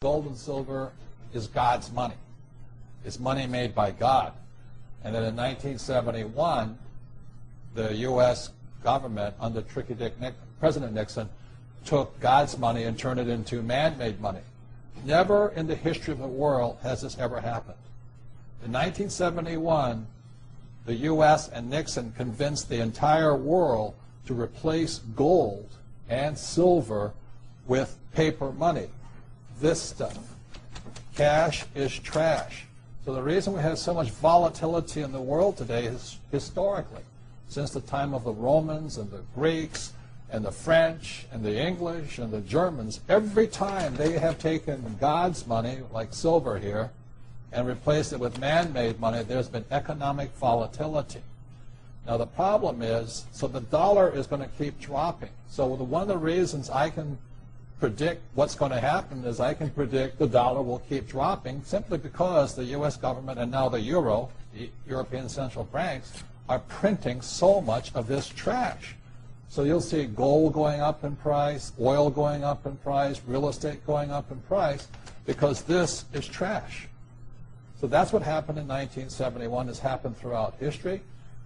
Gold and silver is God's money. It's money made by God. And then in 1971, the U.S. government, under President Nixon, took God's money and turned it into man-made money. Never in the history of the world has this ever happened. In 1971, the U.S. and Nixon convinced the entire world to replace gold and silver with paper money. This stuff. Cash is trash. So the reason we have so much volatility in the world today is historically, since the time of the Romans and the Greeks and the French and the English and the Germans, every time they have taken God's money, like silver here, and replaced it with man-made money, there's been economic volatility. Now the problem is, so the dollar is going to keep dropping. So one of the reasons I can predict what's going to happen is I can predict the dollar will keep dropping simply because the U.S. government and now the euro, the European central banks, are printing so much of this trash. So you'll see gold going up in price, oil going up in price, real estate going up in price, because this is trash. So that's what happened in 1971. It's happened throughout history.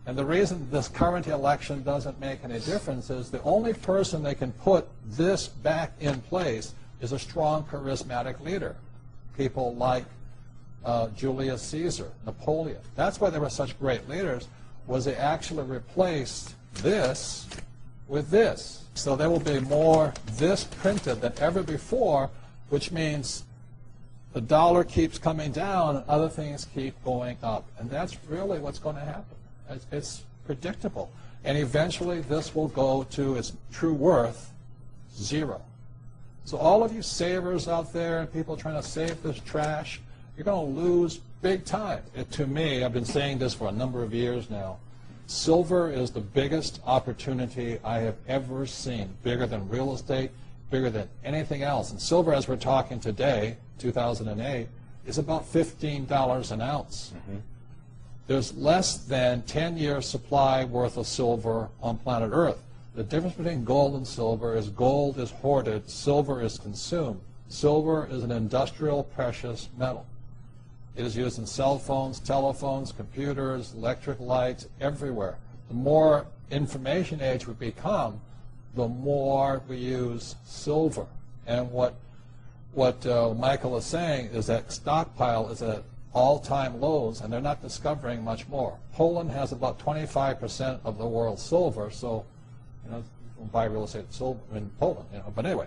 And the reason this current election doesn't make any difference is the only person they can put this back in place is a strong, charismatic leader. People like Julius Caesar, Napoleon. That's why they were such great leaders, was they actually replaced this with this. So there will be more this printed than ever before, which means the dollar keeps coming down and other things keep going up. And that's really what's going to happen. It's predictable. And eventually this will go to its true worth, zero. So all of you savers out there and people trying to save this trash, you're going to lose big time. To me, I've been saying this for a number of years now, silver is the biggest opportunity I have ever seen, bigger than real estate, bigger than anything else. And silver, as we're talking today, 2008, is about $15 an ounce. Mm-hmm. There's less than 10-year supply worth of silver on planet Earth. The difference between gold and silver is gold is hoarded, silver is consumed. Silver is an industrial precious metal. It is used in cell phones, telephones, computers, electric lights, everywhere. The more information age we become, the more we use silver. And what Michael is saying is that stockpile is at all-time lows, and they're not discovering much more. Poland has about 25% of the world's silver, so you know, you buy real estate silver in Poland. You know, but anyway,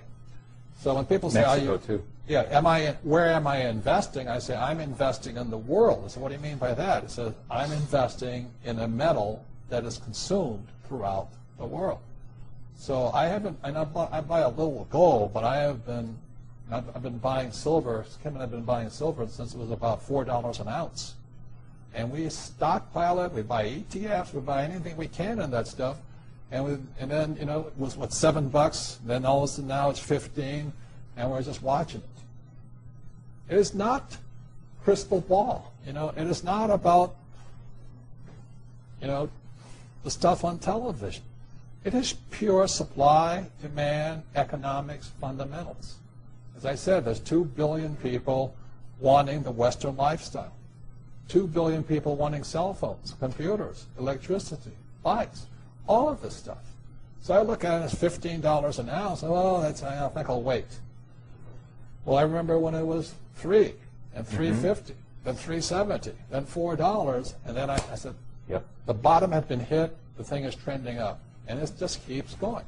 so when people say, Mexico too. Yeah, where am I investing? I say I'm investing in the world. I say, what do you mean by that? It says I'm investing in a metal that is consumed throughout the world. So I haven't, and I buy a little gold, but I've been buying silver. Kim and I have been buying silver since it was about $4 an ounce. And we stockpile it. We buy ETFs. We buy anything we can in that stuff. And then, you know, it was, what, $7? Then all of a sudden now it's 15, and we're just watching it. It is not crystal ball. You know, it is not about, you know, the stuff on television. It is pure supply, demand, economics, fundamentals. As I said, there's 2 billion people wanting the Western lifestyle. 2 billion people wanting cell phones, computers, electricity, bikes, all of this stuff. So I look at it as $15 an ounce. Oh, I think I'll wait. Well, I remember when it was $3 and $3.50, then $3.70, then $4, and then I said, yep, the bottom had been hit. The thing is trending up, and it just keeps going.